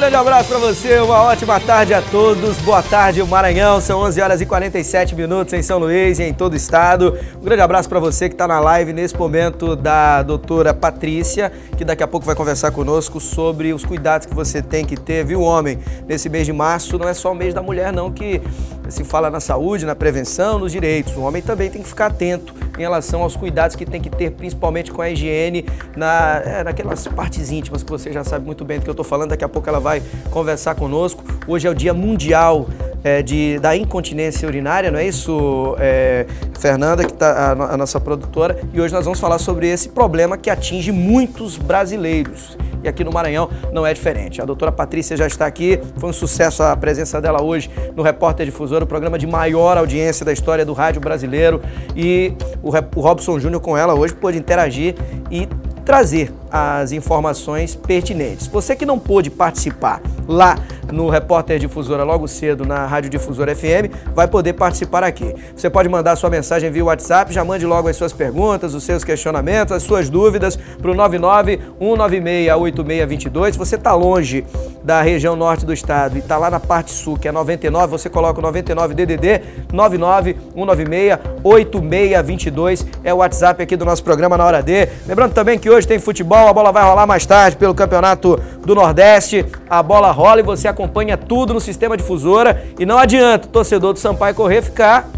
grande abraço para você, uma ótima tarde a todos. Boa tarde, Maranhão. São 11 horas e 47 minutos em São Luís e em todo o estado. Um grande abraço para você que está na live nesse momento da doutora Patrícia, que daqui a pouco vai conversar conosco sobre os cuidados que você tem que ter, viu, homem? Nesse mês de março não é só o mês da mulher, não, que se fala na saúde, na prevenção, nos direitos. O homem também tem que ficar atento em relação aos cuidados que tem que ter, principalmente com a higiene, naquelas partes íntimas que você já sabe muito bem do que eu estou falando. Daqui a pouco ela vai conversar conosco. Hoje é o Dia Mundial da Incontinência Urinária, não é isso, Fernanda, que tá a nossa produtora? E hoje nós vamos falar sobre esse problema que atinge muitos brasileiros. E aqui no Maranhão não é diferente. A doutora Patrícia já está aqui, foi um sucesso a presença dela hoje no Repórter Difusora, o programa de maior audiência da história do rádio brasileiro. E o Robson Júnior com ela hoje pôde interagir e trazer as informações pertinentes. Você que não pôde participar lá no Repórter Difusora logo cedo na Rádio Difusora FM, vai poder participar aqui. Você pode mandar sua mensagem via WhatsApp, já mande logo as suas perguntas, os seus questionamentos, as suas dúvidas para o 99-196-8622. Se você está longe da região norte do estado e está lá na parte sul, que é 99, você coloca o 99-DDD 99-196-8622. É o WhatsApp aqui do nosso programa Na Hora D. Lembrando também que hoje tem futebol, a bola vai rolar mais tarde pelo Campeonato do Nordeste. A bola rola e você acompanha tudo no Sistema Difusora. E não adianta o torcedor do Sampaio Corrêa ficar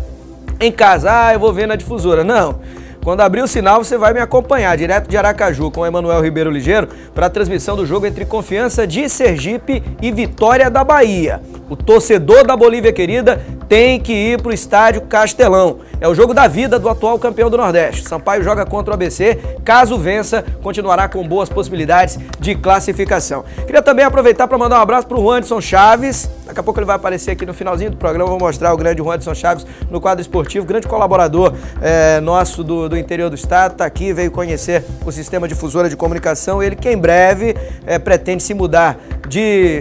em casa. Eu vou ver na Difusora. Não. Quando abrir o sinal, você vai me acompanhar direto de Aracaju com o Emanuel Ribeiro Ligeiro para a transmissão do jogo entre Confiança de Sergipe e Vitória da Bahia. O torcedor da Bolívia querida tem que ir para o estádio Castelão. É o jogo da vida do atual campeão do Nordeste. Sampaio joga contra o ABC. Caso vença, continuará com boas possibilidades de classificação. Queria também aproveitar para mandar um abraço para o Juanderson Chaves. Daqui a pouco ele vai aparecer aqui no finalzinho do programa. Vou mostrar o grande Juanderson Chaves no quadro esportivo. Grande colaborador nosso do interior do estado. Está aqui, veio conhecer o Sistema Difusora de Comunicação. Ele que em breve pretende se mudar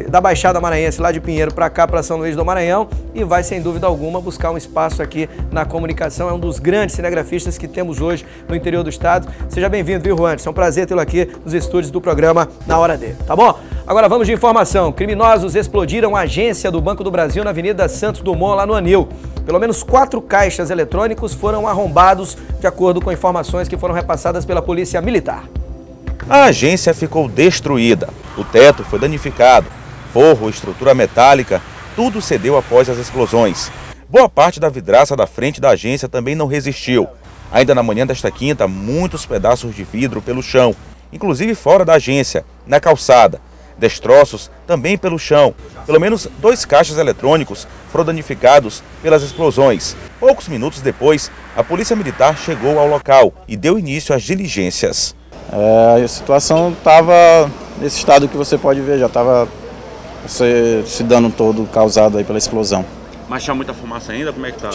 da Baixada Maranhense, lá de Pinheiro, para cá, para São Luís do Maranhão, e vai, sem dúvida alguma, buscar um espaço aqui na comunicação. É um dos grandes cinegrafistas que temos hoje no interior do estado. Seja bem-vindo, viu, Juanderson? É um prazer tê-lo aqui nos estúdios do programa Na Hora D, tá bom? Agora vamos de informação. Criminosos explodiram a agência do Banco do Brasil na Avenida Santos Dumont, lá no Anil. Pelo menos 4 caixas eletrônicos foram arrombados, de acordo com informações que foram repassadas pela Polícia Militar. A agência ficou destruída, o teto foi danificado, forro, estrutura metálica, tudo cedeu após as explosões. Boa parte da vidraça da frente da agência também não resistiu. Ainda na manhã desta quinta, muitos pedaços de vidro pelo chão, inclusive fora da agência, na calçada. Destroços também pelo chão. Pelo menos 2 caixas eletrônicos foram danificados pelas explosões. Poucos minutos depois, a Polícia Militar chegou ao local e deu início às diligências. A situação estava nesse estado que você pode ver, já estava esse dano todo causado aí pela explosão. Mas tinha muita fumaça ainda? Como é que estava?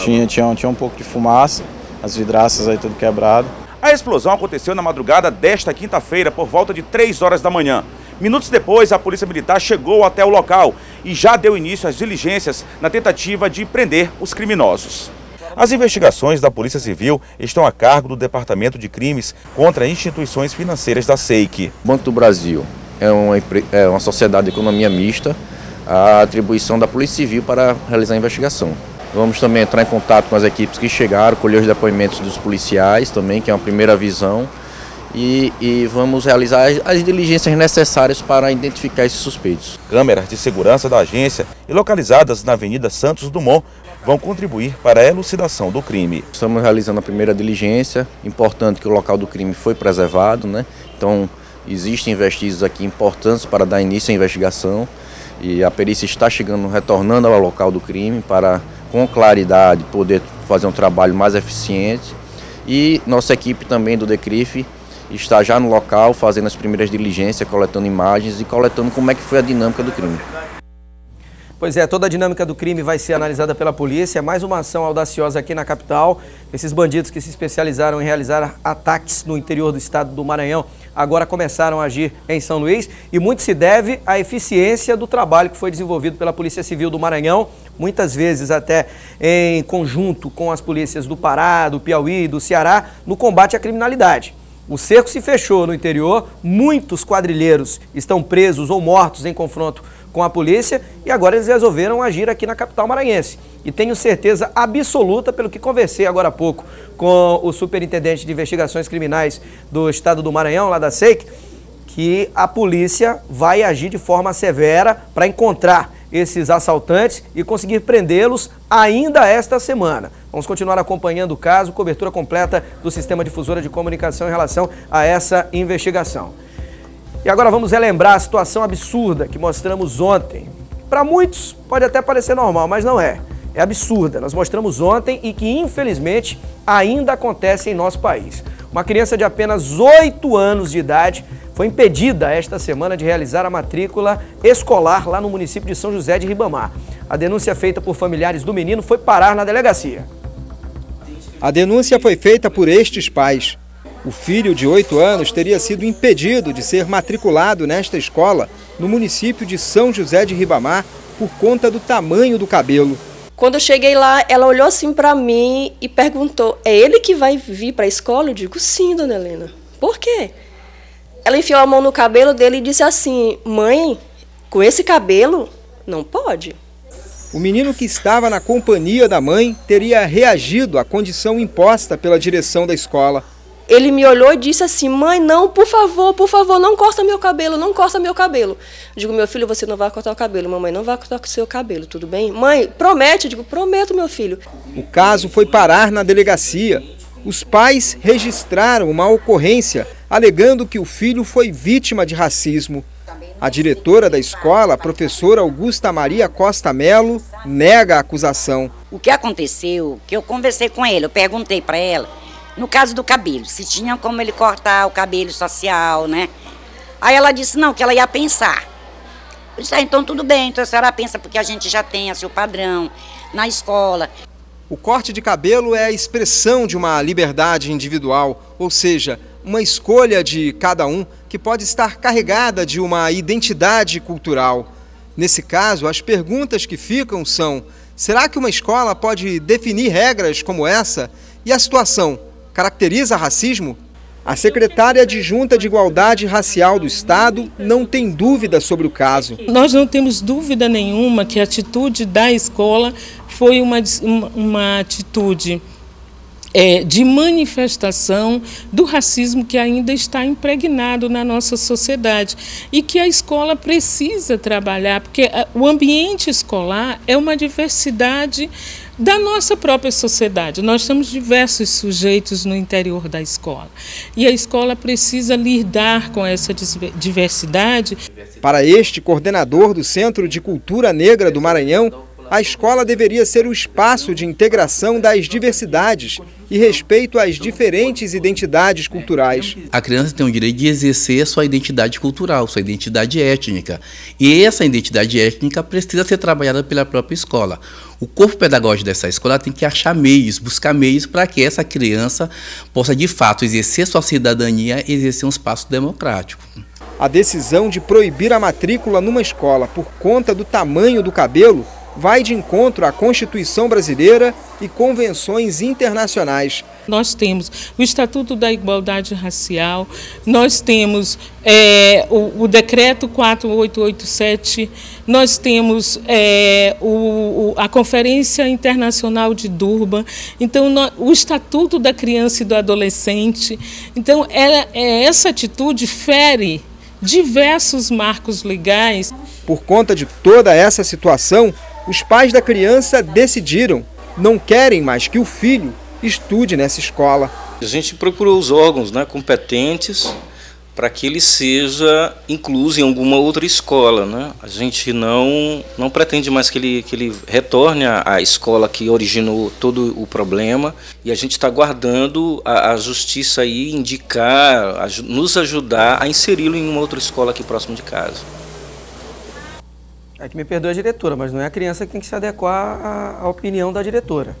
Tinha um pouco de fumaça, as vidraças aí tudo quebrado. A explosão aconteceu na madrugada desta quinta-feira, por volta de 3 horas da manhã. Minutos depois, a Polícia Militar chegou até o local e já deu início às diligências na tentativa de prender os criminosos. As investigações da Polícia Civil estão a cargo do Departamento de Crimes contra instituições financeiras da SEIC. O Banco do Brasil é uma sociedade de economia mista, a atribuição da Polícia Civil para realizar a investigação. Vamos também entrar em contato com as equipes que chegaram, colher os depoimentos dos policiais também, que é uma primeira visão, e vamos realizar as diligências necessárias para identificar esses suspeitos. Câmeras de segurança da agência e localizadas na Avenida Santos Dumont vão contribuir para a elucidação do crime. Estamos realizando a primeira diligência, importante que o local do crime foi preservado, né? Então existem vestígios aqui importantes para dar início à investigação e a perícia está retornando ao local do crime para, com claridade, poder fazer um trabalho mais eficiente, e nossa equipe também do DECRIF está já no local fazendo as primeiras diligências, coletando imagens e coletando como é que foi a dinâmica do crime. Pois é, toda a dinâmica do crime vai ser analisada pela polícia. Mais uma ação audaciosa aqui na capital. Esses bandidos que se especializaram em realizar ataques no interior do estado do Maranhão agora começaram a agir em São Luís, e muito se deve à eficiência do trabalho que foi desenvolvido pela Polícia Civil do Maranhão, muitas vezes até em conjunto com as polícias do Pará, do Piauí e do Ceará, no combate à criminalidade. O cerco se fechou no interior, muitos quadrilheiros estão presos ou mortos em confronto com a polícia e agora eles resolveram agir aqui na capital maranhense. E tenho certeza absoluta, pelo que conversei agora há pouco com o superintendente de investigações criminais do estado do Maranhão, lá da SEIC, que a polícia vai agir de forma severa para encontrar esses assaltantes e conseguir prendê-los ainda esta semana. Vamos continuar acompanhando o caso, cobertura completa do Sistema Difusora de Comunicação em relação a essa investigação. E agora vamos relembrar a situação absurda que mostramos ontem. Para muitos pode até parecer normal, mas não é. É absurda. Nós mostramos ontem e que infelizmente ainda acontece em nosso país. Uma criança de apenas 8 anos de idade foi impedida esta semana de realizar a matrícula escolar lá no município de São José de Ribamar. A denúncia feita por familiares do menino foi parar na delegacia. A denúncia foi feita por estes pais. O filho de 8 anos teria sido impedido de ser matriculado nesta escola no município de São José de Ribamar por conta do tamanho do cabelo. Quando eu cheguei lá, ela olhou assim para mim e perguntou: é ele que vai vir para a escola? Eu digo: sim, dona Helena. Por quê? Ela enfiou a mão no cabelo dele e disse assim: mãe, com esse cabelo, não pode. O menino, que estava na companhia da mãe, teria reagido à condição imposta pela direção da escola. Ele me olhou e disse assim: mãe, não, por favor, não corta meu cabelo, não corta meu cabelo. Eu digo: meu filho, você não vai cortar o cabelo. Mamãe, não vai cortar o seu cabelo, tudo bem? Mãe, promete? Eu digo: prometo, meu filho. O caso foi parar na delegacia. Os pais registraram uma ocorrência alegando que o filho foi vítima de racismo. A diretora da escola, a professora Augusta Maria Costa Melo, nega a acusação. O que aconteceu, que eu conversei com ele, eu perguntei para ela, no caso do cabelo, se tinha como ele cortar o cabelo social, né? Aí ela disse não, que ela ia pensar. Eu disse: então tudo bem, então a senhora pensa, porque a gente já tem seu padrão na escola. O corte de cabelo é a expressão de uma liberdade individual, ou seja, uma escolha de cada um que pode estar carregada de uma identidade cultural. Nesse caso, as perguntas que ficam são: será que uma escola pode definir regras como essa? E a situação caracteriza racismo? A secretária adjunta de Igualdade Racial do Estado não tem dúvida sobre o caso. Nós não temos dúvida nenhuma que a atitude da escola foi uma atitude de manifestação do racismo que ainda está impregnado na nossa sociedade e que a escola precisa trabalhar, porque o ambiente escolar é uma diversidade da nossa própria sociedade. Nós temos diversos sujeitos no interior da escola e a escola precisa lidar com essa diversidade. Para este coordenador do Centro de Cultura Negra do Maranhão, a escola deveria ser o espaço de integração das diversidades e respeito às diferentes identidades culturais. A criança tem o direito de exercer a sua identidade cultural, sua identidade étnica. E essa identidade étnica precisa ser trabalhada pela própria escola. O corpo pedagógico dessa escola tem que achar meios, buscar meios para que essa criança possa, de fato, exercer sua cidadania e exercer um espaço democrático. A decisão de proibir a matrícula numa escola por conta do tamanho do cabelo vai de encontro à Constituição brasileira e convenções internacionais. Nós temos o Estatuto da Igualdade Racial, nós temos o Decreto 4887, nós temos a Conferência Internacional de Durban, então o Estatuto da Criança e do Adolescente. Então essa atitude fere diversos marcos legais. Por conta de toda essa situação, os pais da criança decidiram, não querem mais que o filho estude nessa escola. A gente procurou os órgãos, né, competentes para que ele seja incluso em alguma outra escola, né? A gente não pretende mais que ele retorne à escola que originou todo o problema, e a gente está aguardando a justiça aí indicar, nos ajudar a inseri-lo em uma outra escola aqui próximo de casa. É que me perdoe a diretora, mas não é a criança que tem que se adequar à opinião da diretora.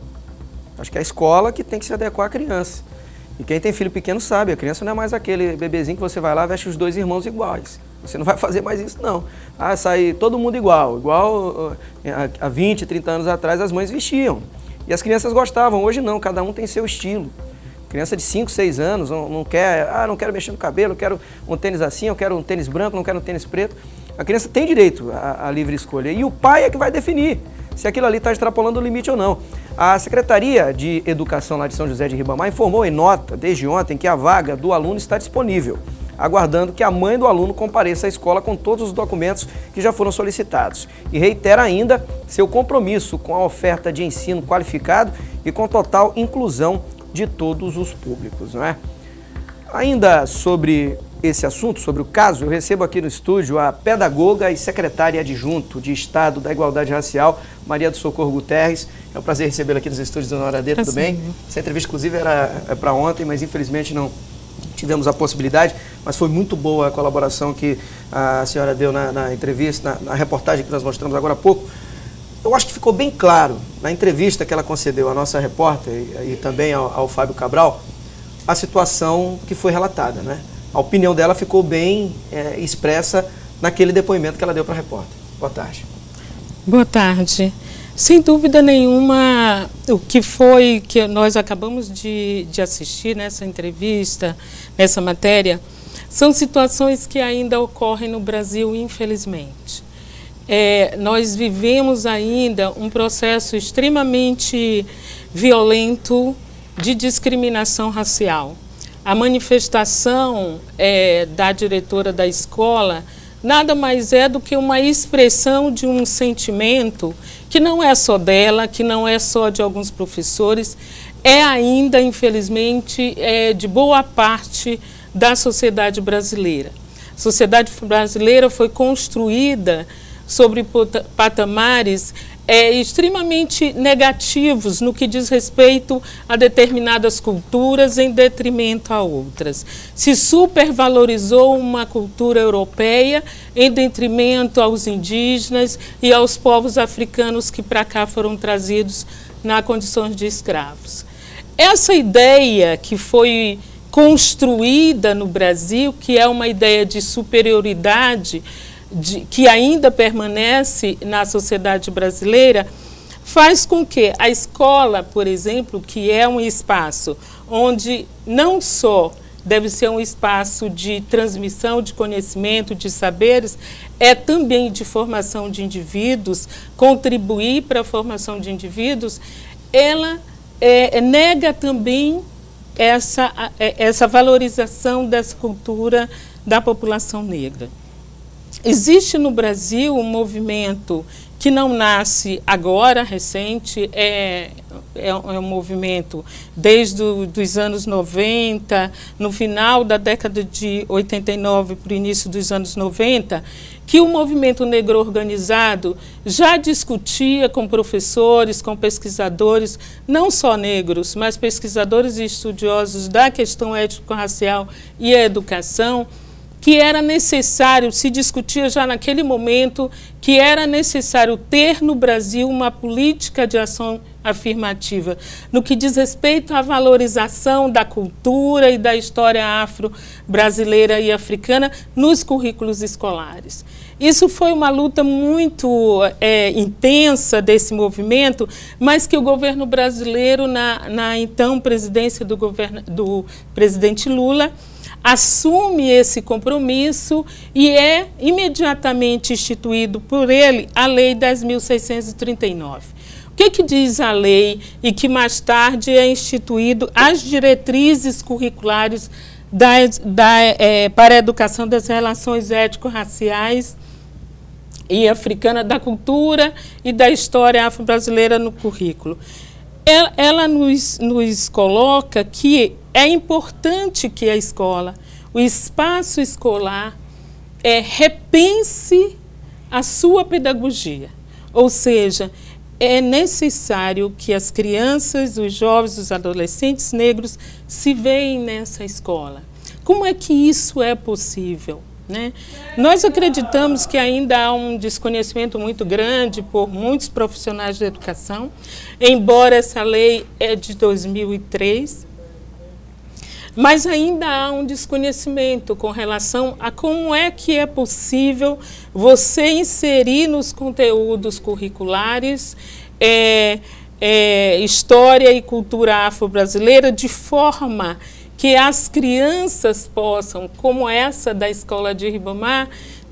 Acho que é a escola que tem que se adequar à criança. E quem tem filho pequeno sabe, a criança não é mais aquele bebezinho que você vai lá e veste os 2 irmãos iguais. Você não vai fazer mais isso, não. Ah, sair todo mundo igual há 20, 30 anos atrás as mães vestiam. E as crianças gostavam, hoje não, cada um tem seu estilo. Criança de 5, 6 anos não quer, não quero mexer no cabelo, eu quero um tênis assim, eu quero um tênis branco, não quero um tênis preto. A criança tem direito à livre escolha e o pai é que vai definir se aquilo ali está extrapolando o limite ou não. A Secretaria de Educação lá de São José de Ribamar informou em nota, desde ontem, que a vaga do aluno está disponível, aguardando que a mãe do aluno compareça à escola com todos os documentos que já foram solicitados. E reitera ainda seu compromisso com a oferta de ensino qualificado e com total inclusão de todos os públicos, não é? Ainda sobre esse assunto, sobre o caso, eu recebo aqui no estúdio a pedagoga e secretária adjunto de Estado da Igualdade Racial, Maria do Socorro Guterres. É um prazer recebê-la aqui nos estúdios da Hora D, tudo bem? Essa entrevista, inclusive, era para ontem, mas infelizmente não tivemos a possibilidade, mas foi muito boa a colaboração que a senhora deu na entrevista, na reportagem que nós mostramos agora há pouco. Eu acho que ficou bem claro, na entrevista que ela concedeu à nossa repórter e também ao Fábio Cabral, a situação que foi relatada, né? A opinião dela ficou bem expressa naquele depoimento que ela deu para a repórter. Boa tarde. Boa tarde. Sem dúvida nenhuma, o que foi que nós acabamos de assistir nessa entrevista, nessa matéria, são situações que ainda ocorrem no Brasil, infelizmente. Nós vivemos ainda um processo extremamente violento de discriminação racial. A manifestação da diretora da escola nada mais é do que uma expressão de um sentimento que não é só dela, que não é só de alguns professores, é ainda, infelizmente, de boa parte da sociedade brasileira. A sociedade brasileira foi construída sobre patamares extremamente negativos no que diz respeito a determinadas culturas em detrimento a outras. Se supervalorizou uma cultura europeia em detrimento aos indígenas e aos povos africanos que para cá foram trazidos na condição de escravos. Essa ideia que foi construída no Brasil, que é uma ideia de superioridade, que ainda permanece na sociedade brasileira, faz com que a escola, por exemplo, que é um espaço onde não só deve ser um espaço de transmissão de conhecimento, de saberes, é também de formação de indivíduos, contribuir para a formação de indivíduos, ela nega também essa valorização dessa cultura da população negra. Existe no Brasil um movimento que não nasce agora, recente, é um movimento desde os anos 90, no final da década de 89 para o início dos anos 90, que o movimento negro organizado já discutia com professores, com pesquisadores, não só negros, mas pesquisadores e estudiosos da questão étnico-racial e a educação, que era necessário, se discutia já naquele momento, que era necessário ter no Brasil uma política de ação afirmativa, no que diz respeito à valorização da cultura e da história afro-brasileira e africana nos currículos escolares. Isso foi uma luta muito intensa desse movimento, mas que o governo brasileiro, na então presidência do presidente Lula, assume esse compromisso e é imediatamente instituído por ele a Lei 10.639. O que diz a lei e que mais tarde é instituído as diretrizes curriculares para a educação das relações étnico-raciais e africana, da cultura e da história afro-brasileira no currículo? Ela nos coloca que é importante que a escola, o espaço escolar, repense a sua pedagogia. Ou seja, é necessário que as crianças, os jovens, os adolescentes negros se veem nessa escola. Como é que isso é possível, né? Nós acreditamos que ainda há um desconhecimento muito grande por muitos profissionais da educação, embora essa lei é de 2003, mas ainda há um desconhecimento com relação a como é que é possível você inserir nos conteúdos curriculares história e cultura afro-brasileira de forma que as crianças possam, como essa da Escola de Ribamar,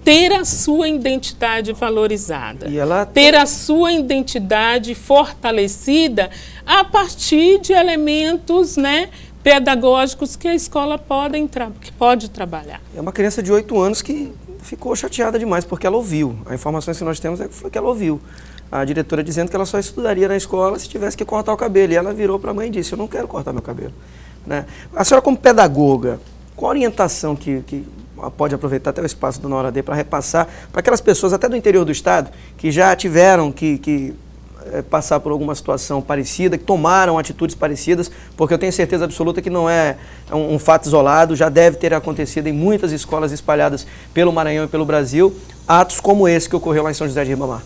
ter a sua identidade valorizada, E ela ter a sua identidade fortalecida a partir de elementos, né, pedagógicos que a escola pode trabalhar. é uma criança de 8 anos que ficou chateada demais, porque ela ouviu. A informação que nós temos foi que ela ouviu a diretora dizendo que ela só estudaria na escola se tivesse que cortar o cabelo. E ela virou para a mãe e disse: eu não quero cortar meu cabelo. Né? A senhora, como pedagoga, qual a orientação que pode aproveitar até o espaço do Na Hora D para repassar para aquelas pessoas até do interior do estado que já tiveram que passar por alguma situação parecida, que tomaram atitudes parecidas, porque eu tenho certeza absoluta que não é um fato isolado, já deve ter acontecido em muitas escolas espalhadas pelo Maranhão e pelo Brasil, atos como esse que ocorreu lá em São José de Ribamar.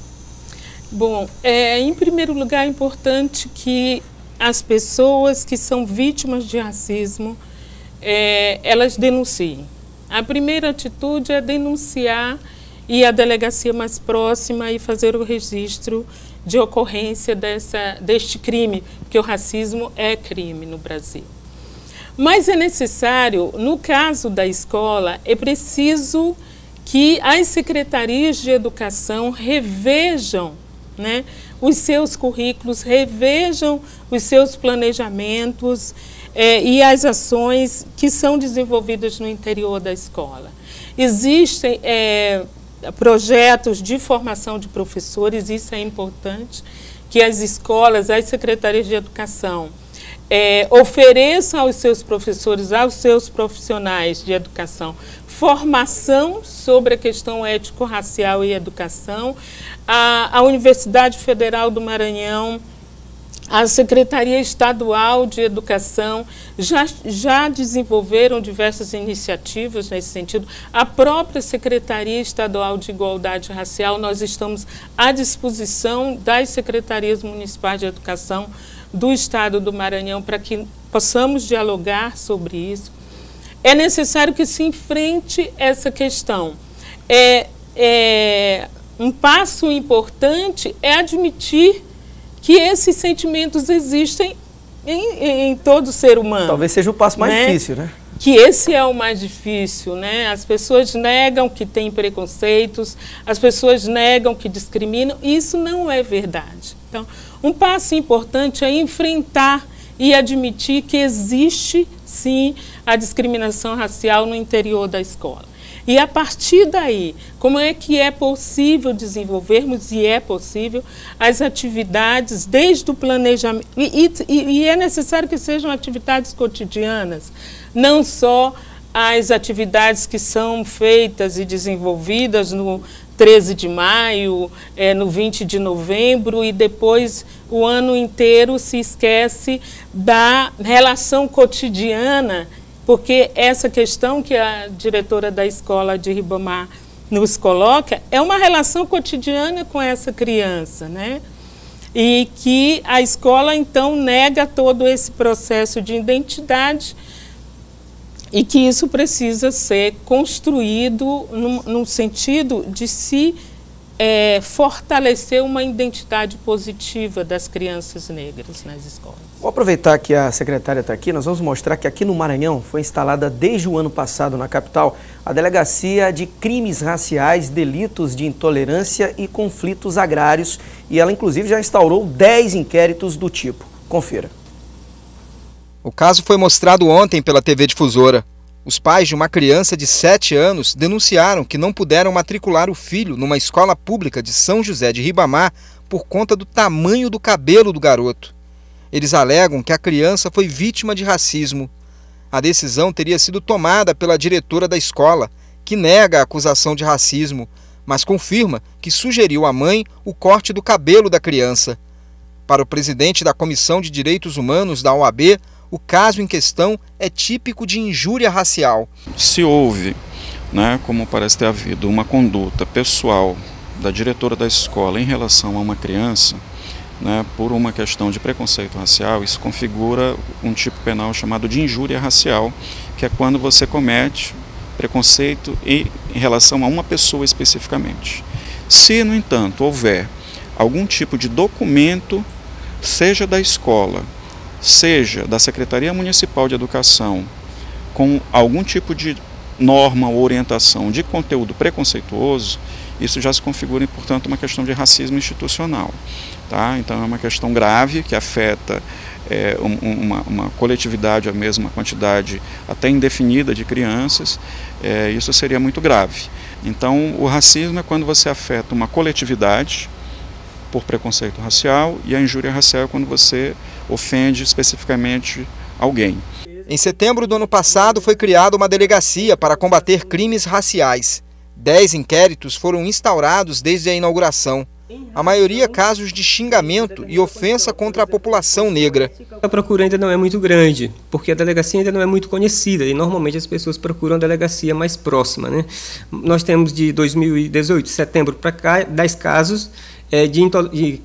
Bom, em primeiro lugar é importante que as pessoas que são vítimas de racismo, elas denunciem. A primeira atitude é denunciar, ir à delegacia mais próxima e fazer o registro de ocorrência deste crime, porque o racismo é crime no Brasil. Mas é necessário, no caso da escola, é preciso que as secretarias de educação revejam, né, os seus currículos, revejam os seus planejamentos e as ações que são desenvolvidas no interior da escola. Existem projetos de formação de professores, isso é importante, que as escolas, as secretarias de educação ofereçam aos seus professores, aos seus profissionais de educação, formação sobre a questão ético-racial e educação. A Universidade Federal do Maranhão, a Secretaria Estadual de Educação já desenvolveram diversas iniciativas nesse sentido. A própria Secretaria Estadual de Igualdade Racial, nós estamos à disposição das secretarias municipais de educação do Estado do Maranhão para que possamos dialogar sobre isso. É necessário que se enfrente essa questão. Um passo importante é admitir que esses sentimentos existem em todo ser humano. Talvez seja o passo mais difícil, né? Que esse é o mais difícil, né? As pessoas negam que têm preconceitos, as pessoas negam que discriminam, e isso não é verdade. Então, um passo importante é enfrentar e admitir que existe, sim, a discriminação racial no interior da escola. E a partir daí, como é que é possível desenvolvermos, e é possível, as atividades desde o planejamento, e é necessário que sejam atividades cotidianas, não só as atividades que são feitas e desenvolvidas no 13 de maio, no 20 de novembro, e depois o ano inteiro se esquece da relação cotidiana, porque essa questão que a diretora da escola de Ribamar nos coloca é uma relação cotidiana com essa criança, né? E que a escola, então, nega todo esse processo de identidade e que isso precisa ser construído no sentido de se fortalecer uma identidade positiva das crianças negras nas escolas. Vou aproveitar que a secretária está aqui, nós vamos mostrar que aqui no Maranhão foi instalada desde o ano passado na capital a Delegacia de Crimes Raciais, Delitos de Intolerância e Conflitos Agrários, e ela inclusive já instaurou 10 inquéritos do tipo. Confira. O caso foi mostrado ontem pela TV Difusora. Os pais de uma criança de 7 anos denunciaram que não puderam matricular o filho numa escola pública de São José de Ribamar por conta do tamanho do cabelo do garoto. Eles alegam que a criança foi vítima de racismo. A decisão teria sido tomada pela diretora da escola, que nega a acusação de racismo, mas confirma que sugeriu à mãe o corte do cabelo da criança. Para o presidente da Comissão de Direitos Humanos da OAB, o caso em questão é típico de injúria racial. Se houve, como parece ter havido, uma conduta pessoal da diretora da escola em relação a uma criança, por uma questão de preconceito racial, isso configura um tipo penal chamado de injúria racial, que é quando você comete preconceito em relação a uma pessoa especificamente. Se, no entanto, houver algum tipo de documento, seja da escola, seja da Secretaria Municipal de Educação, com algum tipo de norma ou orientação de conteúdo preconceituoso, isso já se configura, portanto, uma questão de racismo institucional. Tá? Então é uma questão grave que afeta uma coletividade, a mesma quantidade até indefinida de crianças, isso seria muito grave. Então o racismo é quando você afeta uma coletividade por preconceito racial, e a injúria racial é quando você ofende especificamente alguém. Em setembro do ano passado foi criada uma delegacia para combater crimes raciais. 10 inquéritos foram instaurados desde a inauguração. A maioria casos de xingamento e ofensa contra a população negra. A procura ainda não é muito grande, porque a delegacia ainda não é muito conhecida e normalmente as pessoas procuram a delegacia mais próxima, né? Nós temos de 2018, setembro para cá, 10 casos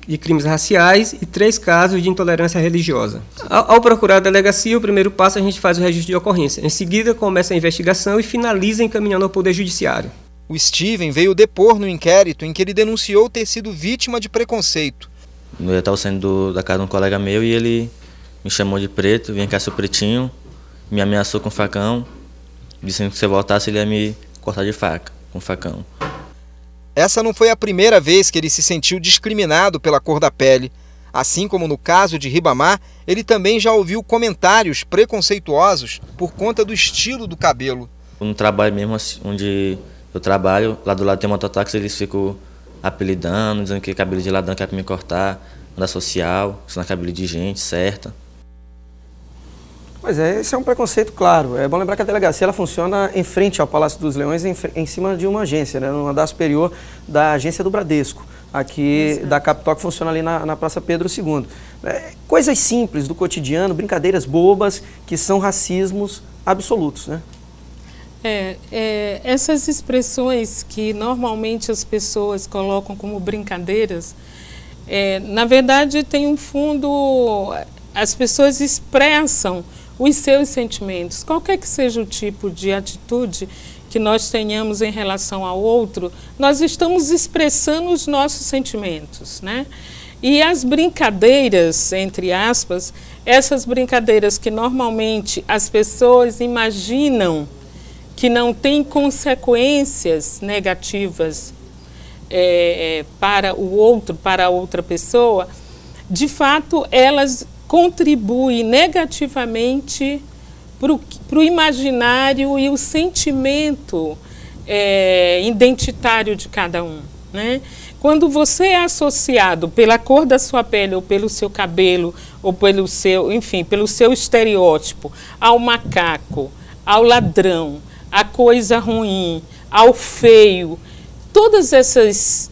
de crimes raciais e 3 casos de intolerância religiosa. Ao procurar a delegacia, o primeiro passo a gente faz o registro de ocorrência. Em seguida começa a investigação e finaliza encaminhando ao Poder Judiciário. O Steven veio depor no inquérito em que ele denunciou ter sido vítima de preconceito. Eu estava saindo da casa de um colega meu e ele me chamou de preto, vem cá seu pretinho, me ameaçou com facão, dizendo que se eu voltasse ele ia me cortar de faca, com facão. Essa não foi a primeira vez que ele se sentiu discriminado pela cor da pele. Assim como no caso de Ribamar, ele também já ouviu comentários preconceituosos por conta do estilo do cabelo. No trabalho mesmo, onde eu trabalho, lá do lado tem mototáxi, eles ficam apelidando, dizendo que cabelo de ladrão quer pra me cortar, anda social, isso não é cabelo de gente, certa. Pois é, esse é um preconceito claro. É bom lembrar que a delegacia ela funciona em frente ao Palácio dos Leões, em cima de uma agência, né, no andar superior da agência do Bradesco, aqui da capital, que funciona ali na Praça Pedro II. Coisas simples do cotidiano, brincadeiras bobas, que são racismos absolutos, né? Essas expressões que normalmente as pessoas colocam como brincadeiras, na verdade tem um fundo, as pessoas expressam os seus sentimentos. Qualquer que seja o tipo de atitude que nós tenhamos em relação ao outro, nós estamos expressando os nossos sentimentos, né? E as brincadeiras, entre aspas, essas brincadeiras que normalmente as pessoas imaginam que não tem consequências negativas para o outro, para a outra pessoa, de fato, elas contribuem negativamente para o imaginário e o sentimento identitário de cada um, né? Quando você é associado pela cor da sua pele, ou pelo seu cabelo, ou pelo seu, enfim, pelo seu estereótipo, ao macaco, ao ladrão, a coisa ruim, ao feio, todos esses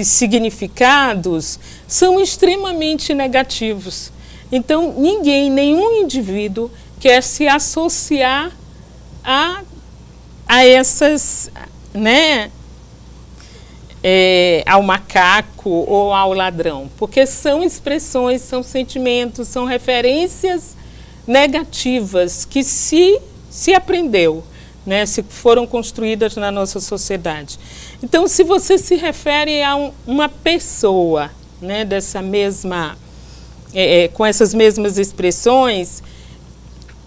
significados são extremamente negativos. Então, nenhum indivíduo quer se associar a essas, né, ao macaco ou ao ladrão, porque são expressões, são sentimentos, são referências negativas que se aprendeu, né, se foram construídas na nossa sociedade. Então, se você se refere a uma pessoa, né, dessa mesma, com essas mesmas expressões,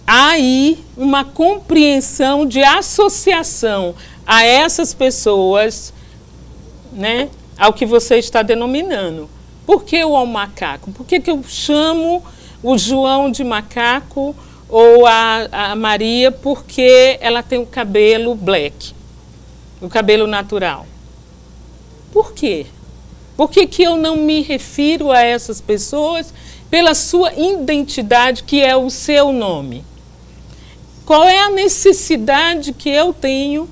há aí uma compreensão de associação a essas pessoas, né, ao que você está denominando. Por que ao macaco? Por que eu chamo o João de macaco ou a Maria porque ela tem o cabelo black, o cabelo natural? Por quê? Por que eu não me refiro a essas pessoas pela sua identidade, que é o seu nome? Qual é a necessidade que eu tenho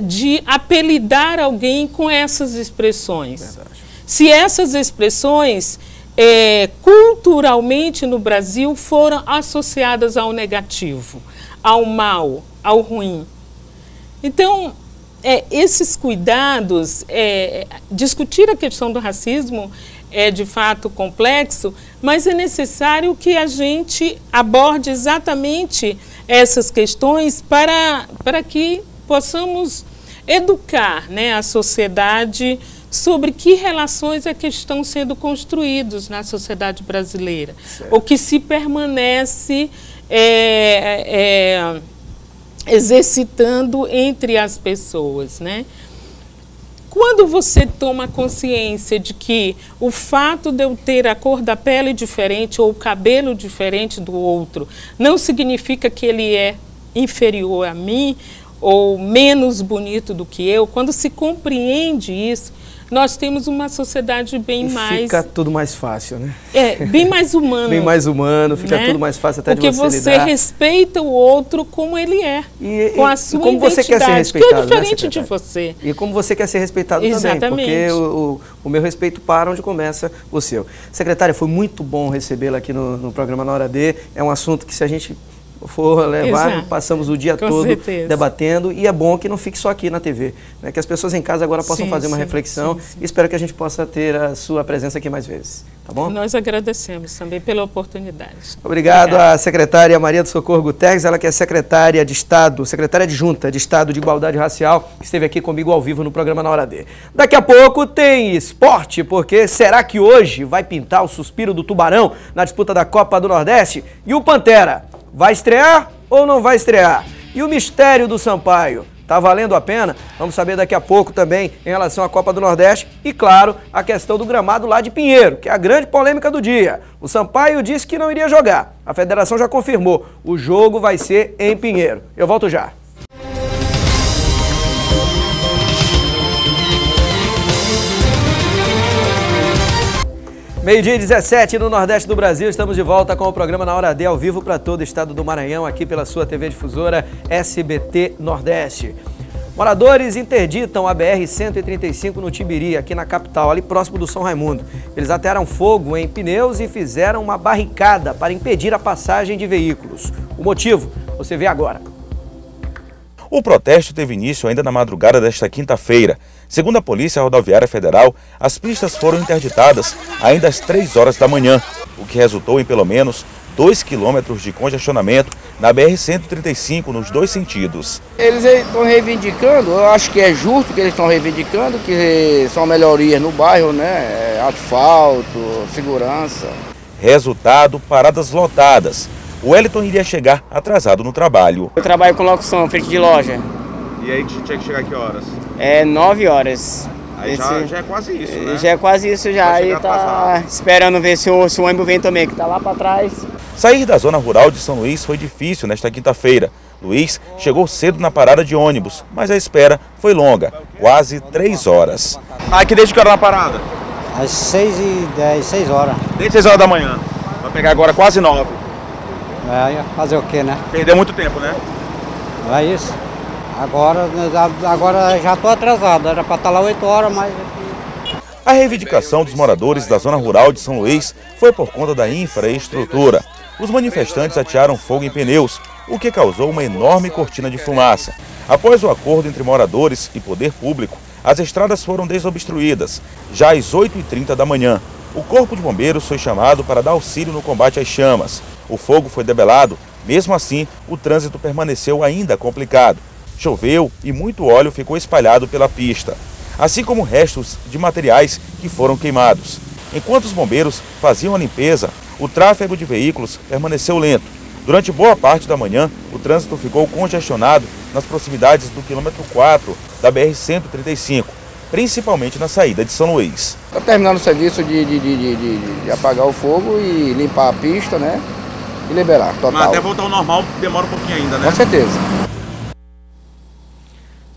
de apelidar alguém com essas expressões? Verdade. Se essas expressões culturalmente no Brasil foram associadas ao negativo, ao mal, ao ruim. Então, esses cuidados, discutir a questão do racismo é de fato complexo, mas é necessário que a gente aborde exatamente essas questões para que possamos educar, né, a sociedade sobre que relações é que estão sendo construídos na sociedade brasileira, certo, ou que se permanece exercitando entre as pessoas, né? Quando você toma consciência de que o fato de eu ter a cor da pele diferente ou o cabelo diferente do outro não significa que ele é inferior a mim ou menos bonito do que eu, quando se compreende isso, nós temos uma sociedade bem mais... Fica tudo mais fácil, né? Bem mais humano. Bem mais humano, fica, né? Tudo mais fácil até porque de você lidar. Porque você respeita o outro como ele é, com a sua como identidade, você quer ser respeitado, que é diferente, né, de você. E como você quer ser respeitado também, porque o meu respeito para onde começa o seu. Secretária, foi muito bom recebê-la aqui no programa Na Hora D. É um assunto que, se a gente for levar, passamos o dia todo debatendo, e é bom que não fique só aqui na TV, né? Que as pessoas em casa agora possam fazer uma reflexão, e espero que a gente possa ter a sua presença aqui mais vezes, tá bom? Nós agradecemos também pela oportunidade. Obrigado à secretária Maria do Socorro Guterres, ela que é secretária de Estado, secretária adjunta de Estado de Igualdade Racial, que esteve aqui comigo ao vivo no programa Na Hora D. Daqui a pouco tem esporte, porque será que hoje vai pintar o suspiro do Tubarão na disputa da Copa do Nordeste? E o Pantera vai estrear ou não vai estrear? E o mistério do Sampaio, tá valendo a pena? Vamos saber daqui a pouco também em relação à Copa do Nordeste e, claro, a questão do gramado lá de Pinheiro, que é a grande polêmica do dia. O Sampaio disse que não iria jogar. A federação já confirmou. O jogo vai ser em Pinheiro. Eu volto já. Meio-dia e 17 no Nordeste do Brasil, estamos de volta com o programa Na Hora D, ao vivo para todo o estado do Maranhão, aqui pela sua TV difusora SBT Nordeste. Moradores interditam a BR-135 no Tibiri, aqui na capital, ali próximo do São Raimundo. Eles atearam fogo em pneus e fizeram uma barricada para impedir a passagem de veículos. O motivo, você vê agora. O protesto teve início ainda na madrugada desta quinta-feira. Segundo a Polícia Rodoviária Federal, as pistas foram interditadas ainda às 3 horas da manhã, o que resultou em pelo menos 2 quilômetros de congestionamento na BR-135 nos dois sentidos. Eles estão reivindicando, eu acho que é justo que eles estão reivindicando, que são melhorias no bairro, né? Asfalto, segurança. Resultado, paradas lotadas. O Wellington iria chegar atrasado no trabalho. Eu trabalho com locução, frente de loja. E aí tinha que chegar a que horas? 9 horas. Aí já é quase isso, né? Já é quase isso já, aí tá esperando ver se o ônibus vem também, que tá lá para trás. Sair da zona rural de São Luís foi difícil nesta quinta-feira. Luiz chegou cedo na parada de ônibus, mas a espera foi longa, quase 3 horas. Aqui desde que hora na parada? Às 6h10, 6 horas. Desde 6 horas da manhã. Vai pegar agora quase 9. Fazer o quê, né? Perdeu muito tempo, né? É isso. Agora já estou atrasado, era para estar lá 8 horas, mas... A reivindicação dos moradores da zona rural de São Luís foi por conta da infraestrutura. Os manifestantes atearam fogo em pneus, o que causou uma enorme cortina de fumaça. Após o acordo entre moradores e poder público, as estradas foram desobstruídas. Já às 8h30 da manhã, o Corpo de Bombeiros foi chamado para dar auxílio no combate às chamas. O fogo foi debelado, mesmo assim, o trânsito permaneceu ainda complicado. Choveu e muito óleo ficou espalhado pela pista, assim como restos de materiais que foram queimados. Enquanto os bombeiros faziam a limpeza, o tráfego de veículos permaneceu lento. Durante boa parte da manhã, o trânsito ficou congestionado nas proximidades do quilômetro 4 da BR-135, principalmente na saída de São Luís. Está terminando o serviço de apagar o fogo e limpar a pista, né? E liberar, total. Mas até voltar ao normal demora um pouquinho ainda, né? Com certeza.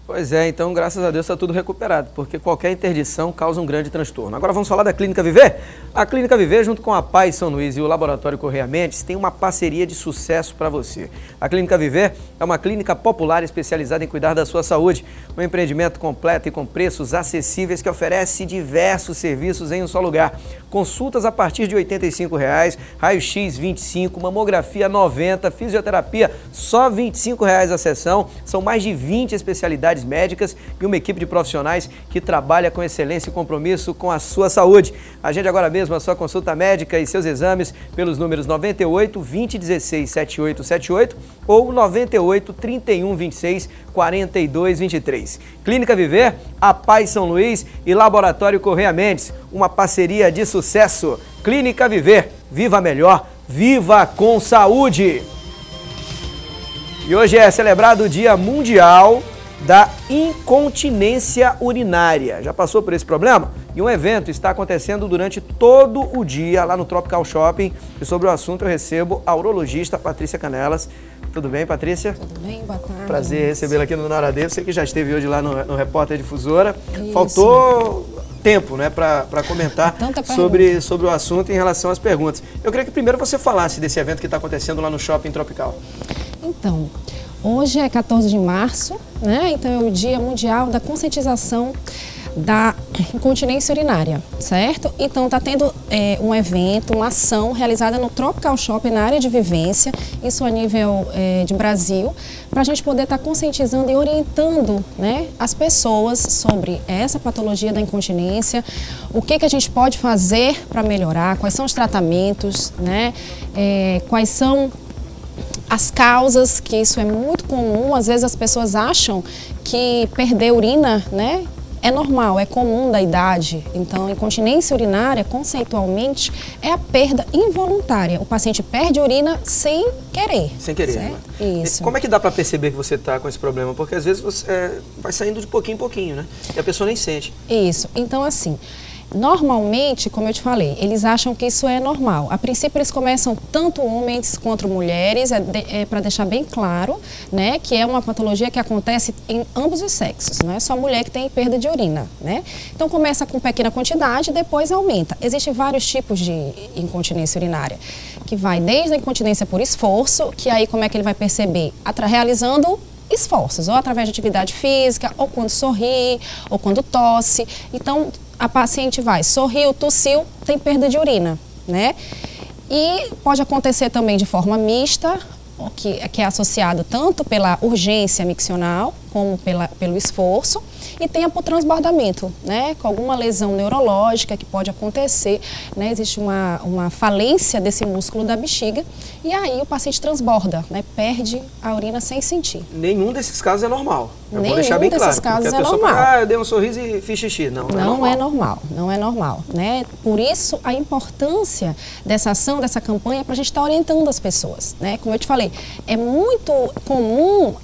Pois é, então graças a Deus está tudo recuperado, porque qualquer interdição causa um grande transtorno. Agora vamos falar da Clínica Viver? A Clínica Viver, junto com a Paz São Luís e o Laboratório Correia Mendes, tem uma parceria de sucesso para você. A Clínica Viver é uma clínica popular especializada em cuidar da sua saúde, um empreendimento completo e com preços acessíveis que oferece diversos serviços em um só lugar. Consultas a partir de R$ 85,00, raio-x R$ 25,00, mamografia R$ 90,00, fisioterapia só R$ 25,00 a sessão. São mais de 20 especialidades médicas e uma equipe de profissionais que trabalha com excelência e compromisso com a sua saúde. Agende agora mesmo a sua consulta médica e seus exames pelos números 98 20 16 7878 ou 98 31 26 42 23. Clínica Viver, a Paz São Luís e Laboratório Correia Mendes, uma parceria de sucesso. Clínica Viver, viva melhor, viva com saúde! E hoje é celebrado o Dia Mundial da Incontinência Urinária. Já passou por esse problema? E um evento está acontecendo durante todo o dia lá no Tropical Shopping. E sobre o assunto eu recebo a urologista Patrícia Canelas. Tudo bem, Patrícia? Tudo bem, boa tarde. Prazer recebê-la aqui no Na Hora D. Você que já esteve hoje lá no Repórter Difusora. Isso. Faltou tempo, né, para comentar sobre o assunto em relação às perguntas. Eu queria que primeiro você falasse desse evento que está acontecendo lá no Shopping Tropical. Então, hoje é 14 de março, né? Então é o Dia Mundial da Conscientização da Incontinência Urinária, certo? Então está tendo um evento, uma ação realizada no Tropical Shopping na área de vivência, isso a nível de Brasil, para a gente poder estar conscientizando e orientando, né, as pessoas sobre essa patologia da incontinência, o que a gente pode fazer para melhorar, quais são os tratamentos, né, quais são as causas, que isso é muito comum. Às vezes as pessoas acham que perder urina, né, é normal, é comum da idade. Então, incontinência urinária, conceitualmente, é a perda involuntária. O paciente perde urina sem querer. Sem querer, certo? Né? Isso. Como é que dá para perceber que você está com esse problema? Porque às vezes você vai saindo de pouquinho em pouquinho, né? E a pessoa nem sente. Isso. Então, assim, normalmente, como eu te falei, eles acham que isso é normal. A princípio, eles começam tanto homens quanto mulheres, para deixar bem claro, né, que é uma patologia que acontece em ambos os sexos, não é só mulher que tem perda de urina, né? Então, começa com pequena quantidade e depois aumenta. Existem vários tipos de incontinência urinária, que vai desde a incontinência por esforço, que aí como é que ele vai perceber? Realizando esforços, ou através de atividade física, ou quando sorri, ou quando tosse. Então, a paciente vai, sorriu, tossiu, tem perda de urina, né? E pode acontecer também de forma mista, que é associado tanto pela urgência miccional, como pelo esforço, e tem por transbordamento, né? Com alguma lesão neurológica que pode acontecer, né? Existe uma falência desse músculo da bexiga, e aí o paciente transborda, né? Perde a urina sem sentir. Nenhum desses casos é normal. Nenhum desses casos é normal. Eu dei um sorriso e fiz xixi. Não é normal, não é normal, né? Por isso, a importância dessa ação, dessa campanha, para a gente estar orientando as pessoas, né? Como eu te falei, é muito comum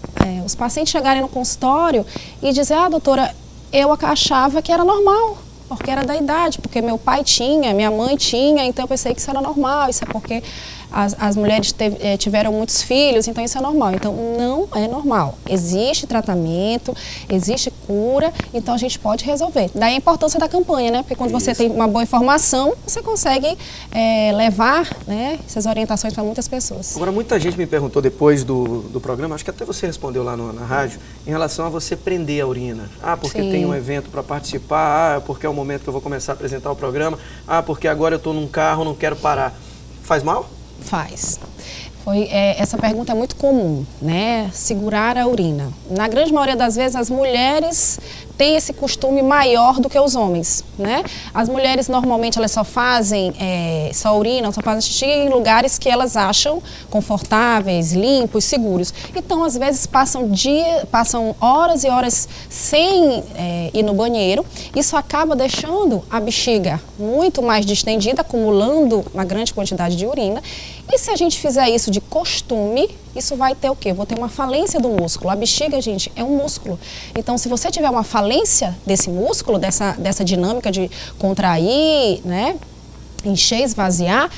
os pacientes chegarem no consultório e dizer, doutora, eu achava que era normal, porque era da idade, porque meu pai tinha, minha mãe tinha, então eu pensei que isso era normal, isso é porque as mulheres tiveram muitos filhos, então isso é normal. Então, não é normal. Existe tratamento, existe cura, então a gente pode resolver. Daí a importância da campanha, né? Porque quando você tem uma boa informação, você consegue levar, né, essas orientações para muitas pessoas. Agora, muita gente me perguntou depois do programa, acho que até você respondeu lá na rádio, em relação a você prender a urina. Porque tem um evento para participar, porque é o momento que eu vou começar a apresentar o programa, porque agora eu estou num carro, não quero parar. Faz mal? Faz. Essa pergunta é muito comum, né? Segurar a urina. Na grande maioria das vezes, as mulheres têm esse costume maior do que os homens, né? As mulheres, normalmente, elas só urinam, só fazem xixi em lugares que elas acham confortáveis, limpos, seguros. Então, às vezes, passam horas e horas sem ir no banheiro. Isso acaba deixando a bexiga muito mais distendida, acumulando uma grande quantidade de urina. E se a gente fizer isso de costume, isso vai ter o quê? Vou ter uma falência do músculo. A bexiga, gente, é um músculo. Então, se você tiver uma falência desse músculo, dessa dinâmica de contrair, né, encher, esvaziar,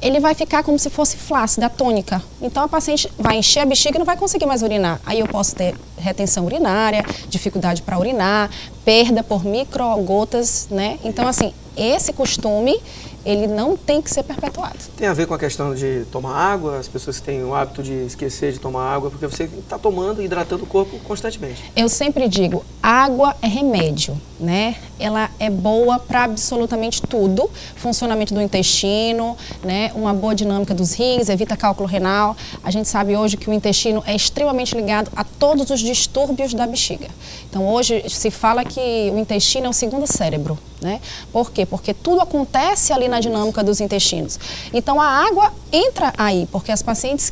ele vai ficar como se fosse flácida, tônica. Então, a paciente vai encher a bexiga e não vai conseguir mais urinar. Aí eu posso ter retenção urinária, dificuldade para urinar, perda por microgotas, né? Então, assim, esse costume, ele não tem que ser perpetuado. Tem a ver com a questão de tomar água, as pessoas que têm o hábito de esquecer de tomar água, porque você está tomando e hidratando o corpo constantemente. Eu sempre digo, água é remédio, né? Ela é boa para absolutamente tudo, funcionamento do intestino, né? Uma boa dinâmica dos rins, evita cálculo renal. A gente sabe hoje que o intestino é extremamente ligado a todos os distúrbios da bexiga. Então, hoje se fala que o intestino é o segundo cérebro, né? Por quê? Porque tudo acontece ali na dinâmica dos intestinos. Então, a água entra aí, porque os pacientes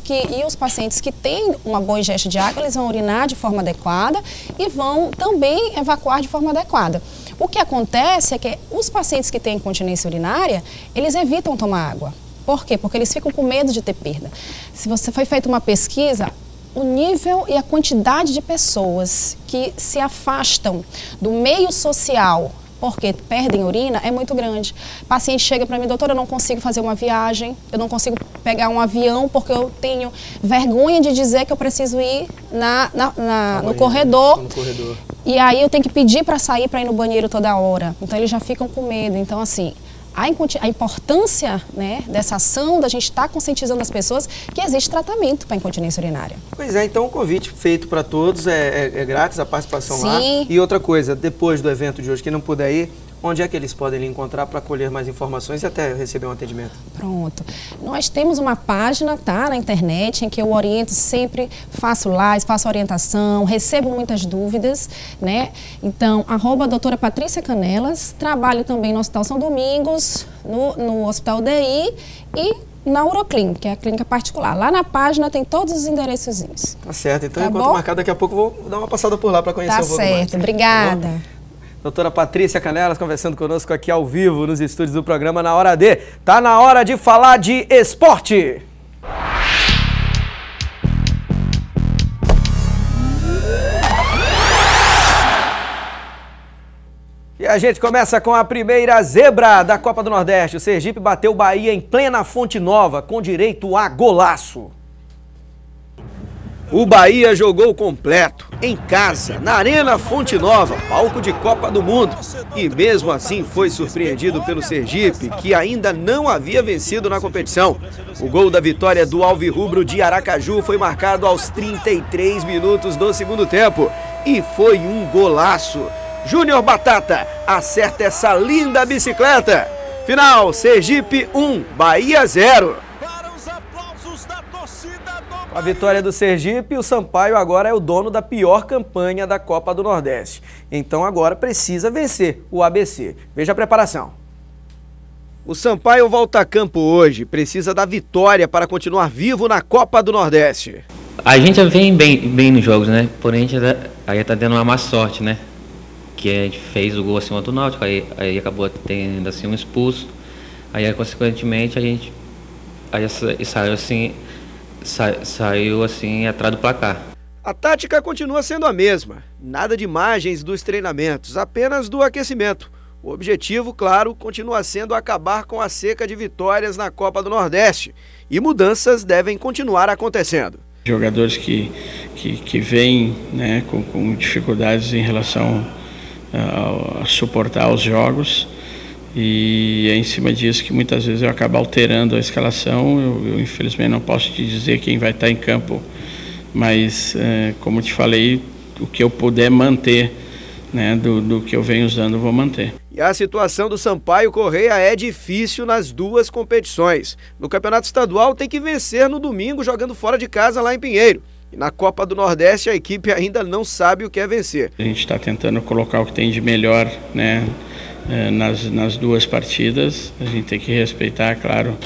que têm uma boa ingesta de água, eles vão urinar de forma adequada e vão também evacuar de forma adequada. O que acontece é que os pacientes que têm incontinência urinária, eles evitam tomar água. Por quê? Porque eles ficam com medo de ter perda. Se você foi feita uma pesquisa, o nível e a quantidade de pessoas que se afastam do meio social porque perdem urina é muito grande. O paciente chega para mim, doutora, eu não consigo fazer uma viagem, eu não consigo pegar um avião porque eu tenho vergonha de dizer que eu preciso ir no corredor. E aí eu tenho que pedir para sair para ir no banheiro toda hora. Então eles já ficam com medo. Então assim, a importância, né, dessa ação da gente estar conscientizando as pessoas que existe tratamento para incontinência urinária. Pois é, então o convite feito para todos é grátis, a participação Sim. lá. E outra coisa, depois do evento de hoje, quem não puder ir, onde é que eles podem lhe encontrar para colher mais informações e até receber um atendimento? Pronto. Nós temos uma página, tá, na internet, em que eu oriento sempre, faço lives, faço orientação, recebo muitas dúvidas, né? Então, @doutora Patrícia Canelas, trabalho também no Hospital São Domingos, no Hospital DI e na Uroclínica, que é a clínica particular. Lá na página tem todos os endereçozinhos. Tá certo. Então, tá enquanto bom? marcar, daqui a pouco eu vou dar uma passada por lá para conhecer um pouco mais. Tá certo. Obrigada. Tá, doutora Patrícia Canelas conversando conosco aqui ao vivo nos estúdios do programa Na Hora D. Tá na hora de falar de esporte. E a gente começa com a primeira zebra da Copa do Nordeste. O Sergipe bateu o Bahia em plena Fonte Nova, com direito a golaço. O Bahia jogou completo, em casa, na Arena Fonte Nova, palco de Copa do Mundo. E mesmo assim foi surpreendido pelo Sergipe, que ainda não havia vencido na competição. O gol da vitória do Alvirrubro de Aracaju foi marcado aos 33 minutos do segundo tempo. E foi um golaço. Júnior Batata acerta essa linda bicicleta. Final, Sergipe 1, Bahia 0. Com a vitória do Sergipe, o Sampaio agora é o dono da pior campanha da Copa do Nordeste. Então agora precisa vencer o ABC. Veja a preparação. O Sampaio volta a campo hoje, precisa da vitória para continuar vivo na Copa do Nordeste. A gente vem bem nos jogos, né? Porém, a gente tá dando uma má sorte, né? Que a gente fez o gol acima do Náutico, aí acabou tendo assim um expulso. Aí, consequentemente, a gente saiu assim atrás do placar. A tática continua sendo a mesma, nada de imagens dos treinamentos, apenas do aquecimento. O objetivo, claro, continua sendo acabar com a seca de vitórias na Copa do Nordeste e mudanças devem continuar acontecendo. Jogadores que vêm, né, com dificuldades em relação a suportar os jogos, e é em cima disso que muitas vezes eu acabo alterando a escalação. Eu infelizmente não posso te dizer quem vai estar em campo, mas como te falei, o que eu puder manter, né, do que eu venho usando, eu vou manter. E a situação do Sampaio Correia é difícil nas duas competições. No Campeonato Estadual tem que vencer no domingo jogando fora de casa lá em Pinheiro. E na Copa do Nordeste a equipe ainda não sabe o que é vencer. A gente está tentando colocar o que tem de melhor, né, nas duas partidas. A gente tem que respeitar, claro,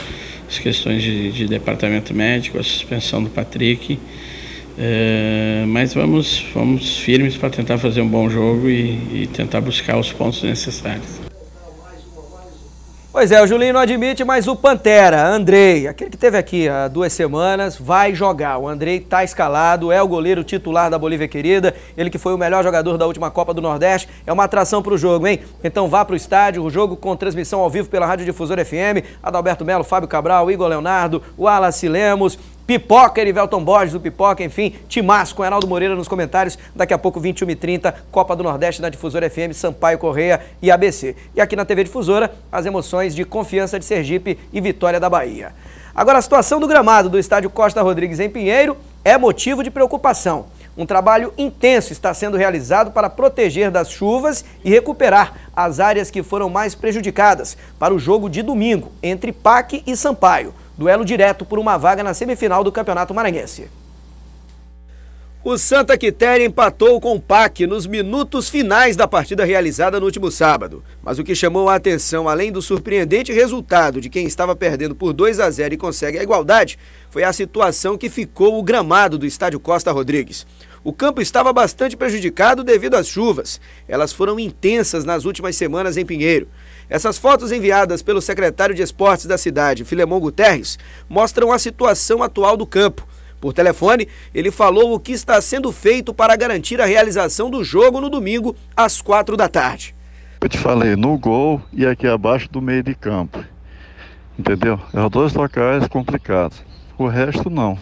as questões de departamento médico, a suspensão do Patrick. Mas vamos firmes para tentar fazer um bom jogo e tentar buscar os pontos necessários. Pois é, o Julinho não admite, mas o Pantera, Andrei, aquele que esteve aqui há 2 semanas, vai jogar. O Andrei está escalado, é o goleiro titular da Bolívia Querida, ele que foi o melhor jogador da última Copa do Nordeste, é uma atração para o jogo, hein? Então vá para o estádio, o jogo com transmissão ao vivo pela Rádio Difusora FM, Adalberto Melo, Fábio Cabral, Igor Leonardo, Wallace Lemos, Pipoca, Erivelton Borges, o Pipoca, enfim, timaço com Arnaldo Moreira nos comentários. Daqui a pouco, 21h30, Copa do Nordeste na Difusora FM, Sampaio Correia e ABC. E aqui na TV Difusora, as emoções de Confiança de Sergipe e vitória da Bahia. Agora, a situação do gramado do estádio Costa Rodrigues em Pinheiro é motivo de preocupação. Um trabalho intenso está sendo realizado para proteger das chuvas e recuperar as áreas que foram mais prejudicadas para o jogo de domingo entre PAC e Sampaio. Duelo direto por uma vaga na semifinal do Campeonato Maranhense. O Santa Quitéria empatou com o PAC nos minutos finais da partida realizada no último sábado. Mas o que chamou a atenção, além do surpreendente resultado de quem estava perdendo por 2-0 e consegue a igualdade, foi a situação que ficou o gramado do estádio Costa Rodrigues. O campo estava bastante prejudicado devido às chuvas. Elas foram intensas nas últimas semanas em Pinheiro. Essas fotos enviadas pelo secretário de Esportes da cidade, Filemon Guterres, mostram a situação atual do campo. Por telefone, ele falou o que está sendo feito para garantir a realização do jogo no domingo, às 4 da tarde. Eu te falei, no gol e aqui abaixo do meio de campo. Entendeu? É os dois locais complicados. O resto, não.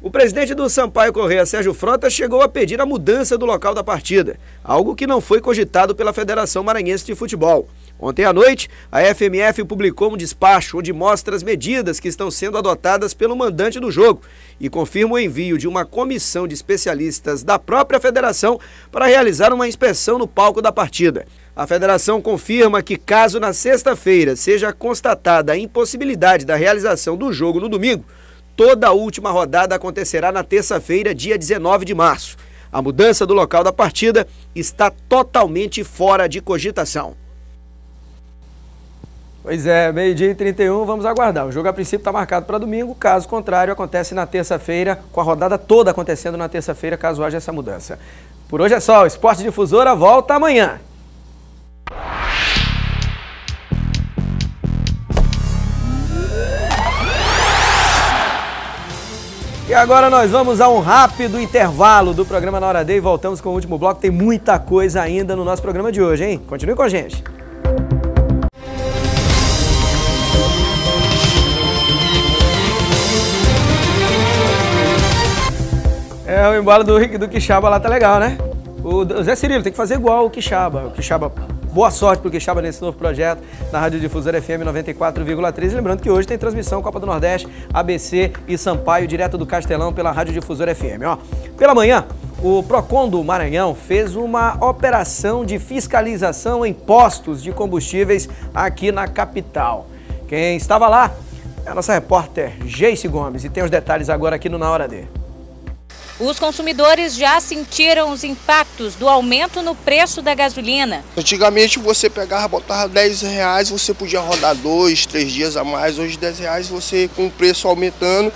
O presidente do Sampaio Corrêa, Sérgio Frota, chegou a pedir a mudança do local da partida, algo que não foi cogitado pela Federação Maranhense de Futebol. Ontem à noite, a FMF publicou um despacho onde mostra as medidas que estão sendo adotadas pelo mandante do jogo e confirma o envio de uma comissão de especialistas da própria federação para realizar uma inspeção no palco da partida. A federação confirma que, caso na sexta-feira seja constatada a impossibilidade da realização do jogo no domingo, toda a última rodada acontecerá na terça-feira, dia 19 de março. A mudança do local da partida está totalmente fora de cogitação. Pois é, 12h31, vamos aguardar. O jogo a princípio está marcado para domingo, caso contrário, acontece na terça-feira, com a rodada toda acontecendo na terça-feira, caso haja essa mudança. Por hoje é só, o Esporte Difusora volta amanhã. E agora nós vamos a um rápido intervalo do programa Na Hora D e voltamos com o último bloco. Tem muita coisa ainda no nosso programa de hoje, hein? Continue com a gente. O embalo do Quixaba lá tá legal, né? O Zé Cirilo tem que fazer igual o Quixaba. Boa sorte pro Quixaba nesse novo projeto na Rádio Difusora FM 94,3. Lembrando que hoje tem transmissão Copa do Nordeste, ABC e Sampaio, direto do Castelão pela Rádio Difusora FM. Ó, pela manhã, o Procon do Maranhão fez uma operação de fiscalização em postos de combustíveis aqui na capital. Quem estava lá é a nossa repórter Geice Gomes e tem os detalhes agora aqui no Na Hora D. Os consumidores já sentiram os impactos do aumento no preço da gasolina. Antigamente você pegava, botava R$10, você podia rodar 2, 3 dias a mais. Hoje R$10 você, com o preço aumentando,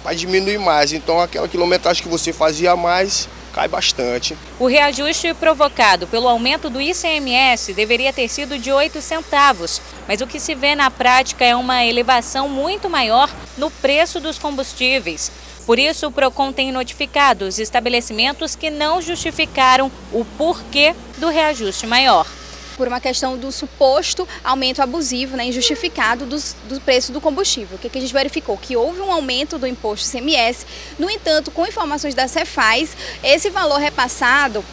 vai diminuir mais. Então aquela quilometragem que você fazia a mais cai bastante. O reajuste provocado pelo aumento do ICMS deveria ter sido de 8 centavos, mas o que se vê na prática é uma elevação muito maior no preço dos combustíveis. Por isso, o Procon tem notificado os estabelecimentos que não justificaram o porquê do reajuste maior. Por uma questão do suposto aumento abusivo, injustificado do preço do combustível. O que a gente verificou? Que houve um aumento do imposto ICMS, no entanto, com informações da Cefaz, esse valor repassado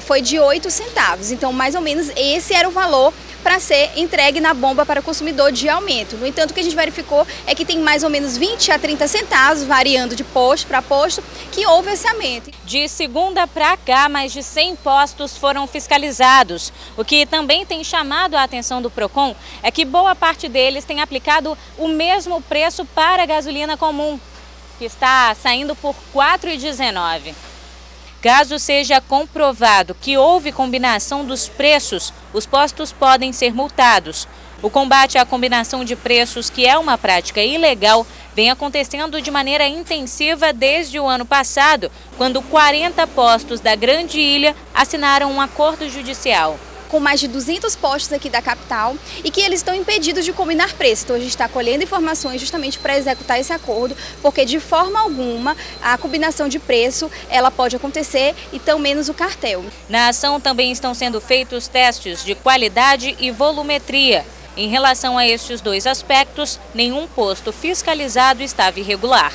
foi de 8 centavos. Então, mais ou menos, esse era o valor para ser entregue na bomba para o consumidor de aumento. No entanto, o que a gente verificou é que tem mais ou menos 20 a 30 centavos, variando de posto para posto, que houve esse aumento. De segunda para cá, mais de 100 postos foram fiscalizados. O que também tem chamado a atenção do Procon é que boa parte deles tem aplicado o mesmo preço para a gasolina comum, que está saindo por R$ 4,19. Caso seja comprovado que houve combinação dos preços, os postos podem ser multados. O combate à combinação de preços, que é uma prática ilegal, vem acontecendo de maneira intensiva desde o ano passado, quando 40 postos da Grande Ilha assinaram um acordo judicial. Com mais de 200 postos aqui da capital e que eles estão impedidos de combinar preço. Então a gente está colhendo informações justamente para executar esse acordo, porque de forma alguma a combinação de preço ela pode acontecer e tão menos o cartel. Na ação também estão sendo feitos testes de qualidade e volumetria. Em relação a estes dois aspectos, nenhum posto fiscalizado estava irregular.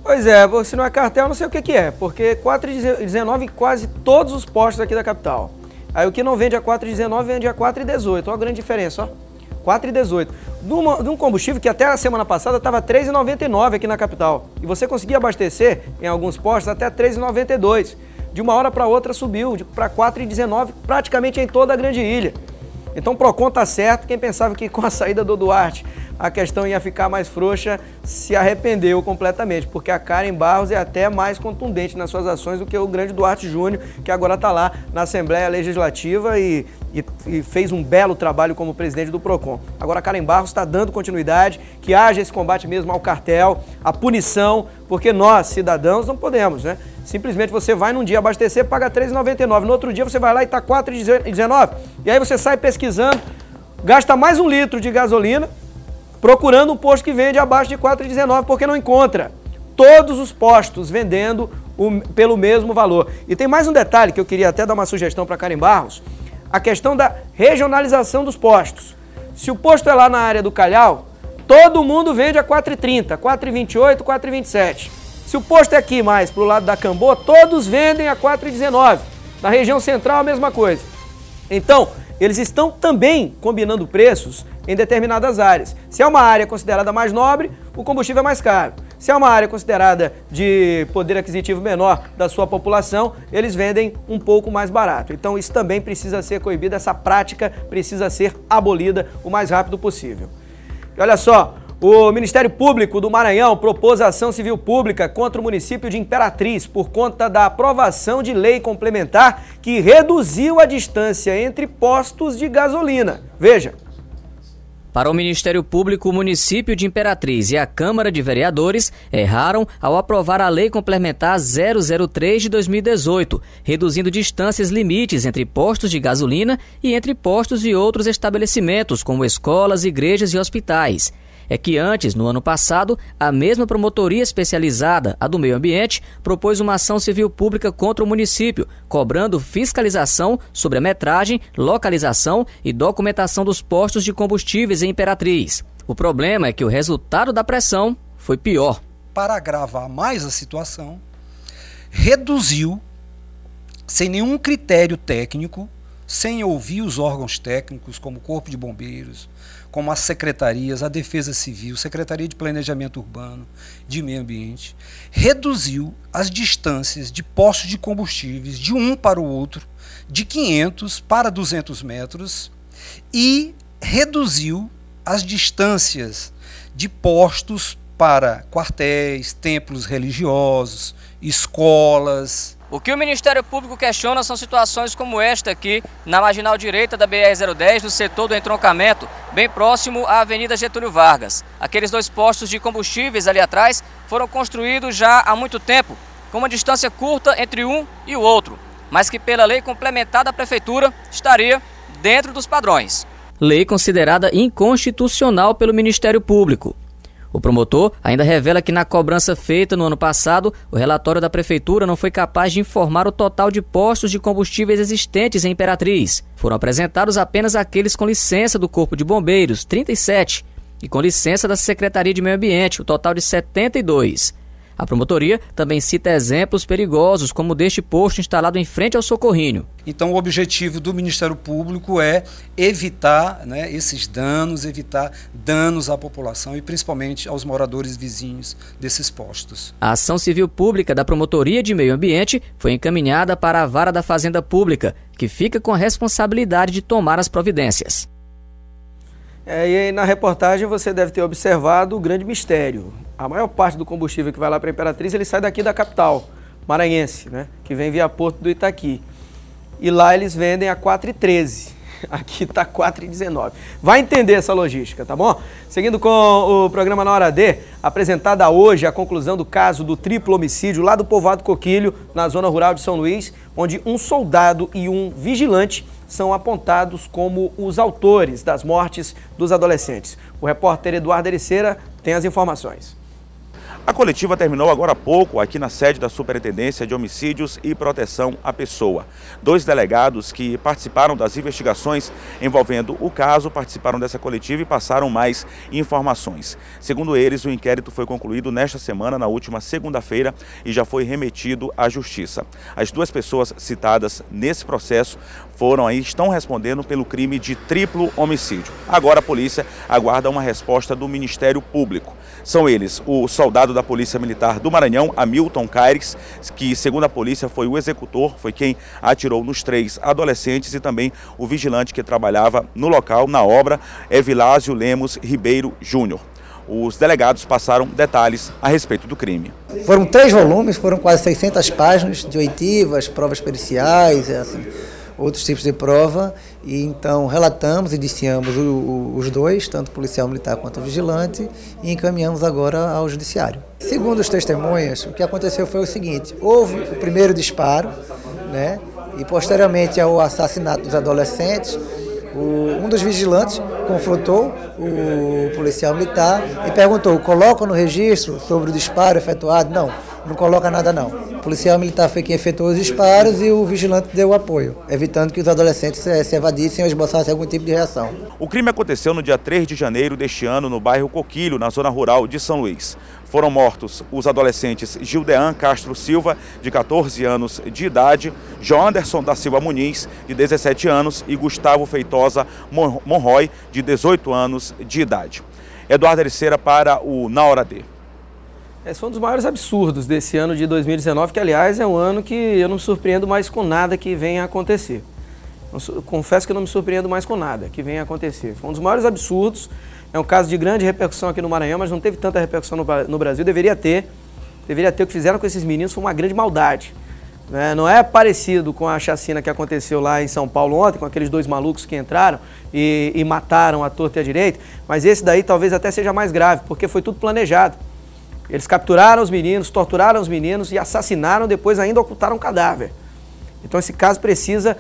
Pois é, se não é cartel, não sei o que é, porque R$4,19 em quase todos os postos aqui da capital. Aí o que não vende a R$4,19 vende a R$4,18. Olha a grande diferença, ó. R$4,18. De um combustível que até a semana passada estava R$3,99 aqui na capital. E você conseguia abastecer em alguns postos até R$3,92. De uma hora para outra subiu para R$4,19 praticamente em toda a Grande Ilha. Então o Procon tá certo, quem pensava que com a saída do Duarte a questão ia ficar mais frouxa, se arrependeu completamente, porque a Karen Barros é até mais contundente nas suas ações do que o grande Duarte Júnior, que agora está lá na Assembleia Legislativa e fez um belo trabalho como presidente do Procon. Agora a Karen Barros está dando continuidade, que haja esse combate mesmo ao cartel, a punição, porque nós, cidadãos, não podemos, né? Simplesmente você vai num dia abastecer, paga R$3,99, no outro dia você vai lá e está R$4,19, e aí você sai pesquisando, gasta mais 1 litro de gasolina, procurando um posto que vende abaixo de 4,19 porque não encontra. Todos os postos vendendo pelo mesmo valor. E tem mais um detalhe que eu queria até dar uma sugestão para Karen Barros, a questão da regionalização dos postos. Se o posto é lá na área do Calhau, todo mundo vende a 4,30, 4,28, 4,27. Se o posto é aqui mais pro lado da Cambô, todos vendem a 4,19. Na região central a mesma coisa. Então, eles estão também combinando preços em determinadas áreas. Se é uma área considerada mais nobre, o combustível é mais caro. Se é uma área considerada de poder aquisitivo menor da sua população, eles vendem um pouco mais barato. Então isso também precisa ser coibido, essa prática precisa ser abolida o mais rápido possível. E olha só, o Ministério Público do Maranhão propôs ação civil pública contra o município de Imperatriz por conta da aprovação de lei complementar que reduziu a distância entre postos de gasolina. Veja. Para o Ministério Público, o município de Imperatriz e a Câmara de Vereadores erraram ao aprovar a Lei Complementar 003 de 2018, reduzindo distâncias limites entre postos de gasolina e entre postos e outros estabelecimentos, como escolas, igrejas e hospitais. É que antes, no ano passado, a mesma promotoria especializada, a do meio ambiente, propôs uma ação civil pública contra o município, cobrando fiscalização sobre a metragem, localização e documentação dos postos de combustíveis em Imperatriz. O problema é que o resultado da pressão foi pior. Para agravar mais a situação, reduziu, sem nenhum critério técnico, sem ouvir os órgãos técnicos, como o Corpo de Bombeiros, como as secretarias, a Defesa Civil, Secretaria de Planejamento Urbano, de Meio Ambiente, reduziu as distâncias de postos de combustíveis de um para o outro, de 500 para 200 metros, e reduziu as distâncias de postos para quartéis, templos religiosos, escolas. O que o Ministério Público questiona são situações como esta aqui, na marginal direita da BR-010, no setor do entroncamento, bem próximo à Avenida Getúlio Vargas. Aqueles dois postos de combustíveis ali atrás foram construídos já há muito tempo, com uma distância curta entre um e o outro, mas que pela lei complementar da Prefeitura estaria dentro dos padrões. Lei considerada inconstitucional pelo Ministério Público. O promotor ainda revela que na cobrança feita no ano passado, o relatório da Prefeitura não foi capaz de informar o total de postos de combustíveis existentes em Imperatriz. Foram apresentados apenas aqueles com licença do Corpo de Bombeiros, 37, e com licença da Secretaria de Meio Ambiente, o total de 72. A promotoria também cita exemplos perigosos, como o deste posto instalado em frente ao Socorrinho. Então o objetivo do Ministério Público é evitar, esses danos, evitar danos à população e principalmente aos moradores vizinhos desses postos. A ação civil pública da Promotoria de Meio Ambiente foi encaminhada para a Vara da Fazenda Pública, que fica com a responsabilidade de tomar as providências. E aí na reportagem você deve ter observado o grande mistério. A maior parte do combustível que vai lá para a Imperatriz, ele sai daqui da capital maranhense, que vem via Porto do Itaqui. E lá eles vendem a 4,13. Aqui está 4,19. Vai entender essa logística, tá bom? Seguindo com o programa Na Hora D, apresentada hoje a conclusão do caso do triplo homicídio lá do povoado Coquilho, na zona rural de São Luís, onde um soldado e um vigilante são apontados como os autores das mortes dos adolescentes. O repórter Eduardo Ericeira tem as informações. A coletiva terminou agora há pouco aqui na sede da Superintendência de Homicídios e Proteção à Pessoa. 2 delegados que participaram das investigações envolvendo o caso participaram dessa coletiva e passaram mais informações. Segundo eles, o inquérito foi concluído nesta semana, na última segunda-feira, e já foi remetido à Justiça. As 2 pessoas citadas nesse processo estão respondendo pelo crime de triplo homicídio. Agora a polícia aguarda uma resposta do Ministério Público. São eles o soldado da Polícia Militar do Maranhão, Hamilton Caires, que segundo a polícia foi o executor, foi quem atirou nos 3 adolescentes, e também o vigilante que trabalhava no local, na obra, Evilásio Lemos Ribeiro Júnior. Os delegados passaram detalhes a respeito do crime. Foram 3 volumes, foram quase 600 páginas de oitivas, provas periciais, outros tipos de prova, e então relatamos e indiciamos os 2, tanto o policial militar quanto o vigilante, e encaminhamos agora ao judiciário. Segundo os testemunhas, o que aconteceu foi o seguinte: houve o primeiro disparo, e posteriormente ao assassinato dos adolescentes, Um dos vigilantes confrontou o policial militar e perguntou: coloca no registro sobre o disparo efetuado? Não coloca nada não. O policial militar foi quem efetuou os disparos e o vigilante deu o apoio, evitando que os adolescentes se evadissem ou esboçassem algum tipo de reação. O crime aconteceu no dia 3 de janeiro deste ano no bairro Coquilho, na zona rural de São Luís. Foram mortos os adolescentes Gildean Castro Silva, de 14 anos de idade, João Anderson da Silva Muniz, de 17 anos e Gustavo Feitosa Monroy, de 18 anos de idade. Eduardo Ericeira para o Na Hora D. Esse foi um dos maiores absurdos desse ano de 2019, que, aliás, é um ano que eu não me surpreendo mais com nada que venha a acontecer. Confesso que eu não me surpreendo mais com nada que venha a acontecer. Foi um dos maiores absurdos, é um caso de grande repercussão aqui no Maranhão, mas não teve tanta repercussão no Brasil, deveria ter. Deveria ter. O que fizeram com esses meninos foi uma grande maldade. Não é parecido com a chacina que aconteceu lá em São Paulo ontem, com aqueles 2 malucos que entraram e mataram à torta e à direita, mas esse daí talvez até seja mais grave, porque foi tudo planejado. Eles capturaram os meninos, torturaram os meninos e assassinaram, depois ainda ocultaram o cadáver. Então esse caso precisa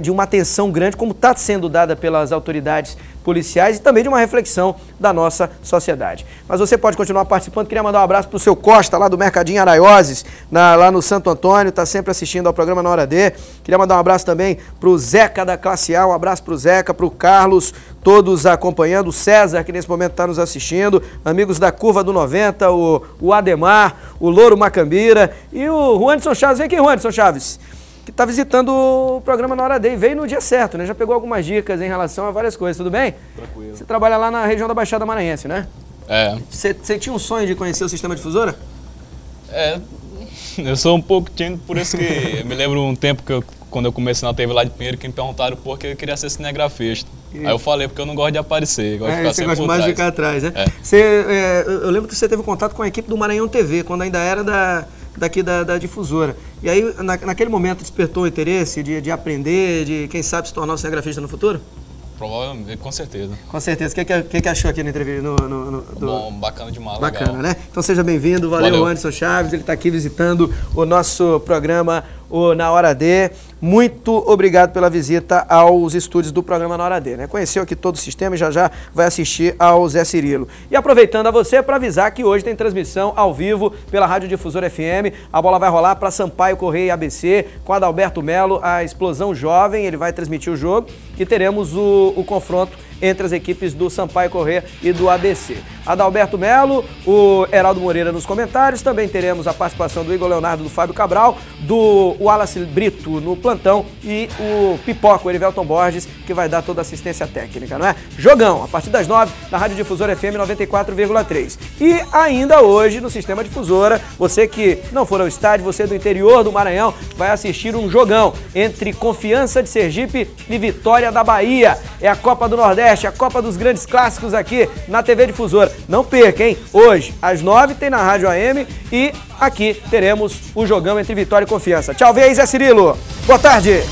de uma atenção grande, como está sendo dada pelas autoridades policiais, e também de uma reflexão da nossa sociedade. Mas você pode continuar participando. Queria mandar um abraço para o seu Costa, lá do Mercadinho Araioses, lá no Santo Antônio, está sempre assistindo ao programa Na Hora D. Queria mandar um abraço também para o Zeca da Classe A, um abraço para o Zeca, para o Carlos, todos acompanhando, o César, que nesse momento está nos assistindo, amigos da Curva do 90, o Ademar, o Louro Macambira e o Juanderson Chaves. Vem aqui, Juanderson Chaves, que está visitando o programa Na Hora D e veio no dia certo, né? Já pegou algumas dicas em relação a várias coisas, tudo bem? Tranquilo. Você trabalha lá na região da Baixada Maranhense, né? É. Você tinha um sonho de conhecer o sistema difusora? Eu sou um pouco tímido, por isso que eu me lembro um tempo que quando eu comecei na TV lá de Pinheiro, que me perguntaram por que eu queria ser cinegrafista. Aí eu falei, porque eu não gosto de aparecer, gosto de ficar sempre por trás. Você gosta mais de ficar atrás, né? Eu lembro que você teve contato com a equipe do Maranhão TV, quando ainda era daqui da difusora. E aí, naquele momento, despertou o interesse de aprender, de, quem sabe, se tornar um cinegrafista no futuro? Provavelmente, com certeza. Com certeza. O que achou aqui na entrevista? Bom, bacana demais. Bacana, legal. Né? Então seja bem-vindo. Valeu, Anderson Chaves. Ele está aqui visitando o nosso programa, o Na Hora D. Muito obrigado pela visita aos estúdios do programa Na Hora D, né? Conheceu aqui todo o sistema e já vai assistir ao Zé Cirilo. E aproveitando a você para avisar que hoje tem transmissão ao vivo pela Rádio Difusora FM. A bola vai rolar para Sampaio Correia e ABC com Adalberto Melo, a Explosão Jovem. Ele vai transmitir o jogo e teremos o confronto entre as equipes do Sampaio Correia e do ABC. Adalberto Melo, o Heraldo Moreira nos comentários, também teremos a participação do Igor Leonardo, do Fábio Cabral, do Wallace Brito no plantão e o Pipoca, o Erivelton Borges, que vai dar toda a assistência técnica, não é? Jogão, a partir das 9, na Rádio Difusora FM 94,3. E ainda hoje, no Sistema Difusora, você que não for ao estádio, você do interior do Maranhão, vai assistir um jogão entre Confiança de Sergipe e Vitória da Bahia. É a Copa do Nordeste, a Copa dos Grandes Clássicos aqui na TV Difusora. Não perca, hein? Hoje, às 9, tem na Rádio AM e aqui teremos o jogão entre Vitória e Confiança. Tchau, vem aí, Zé Cirilo. Boa tarde.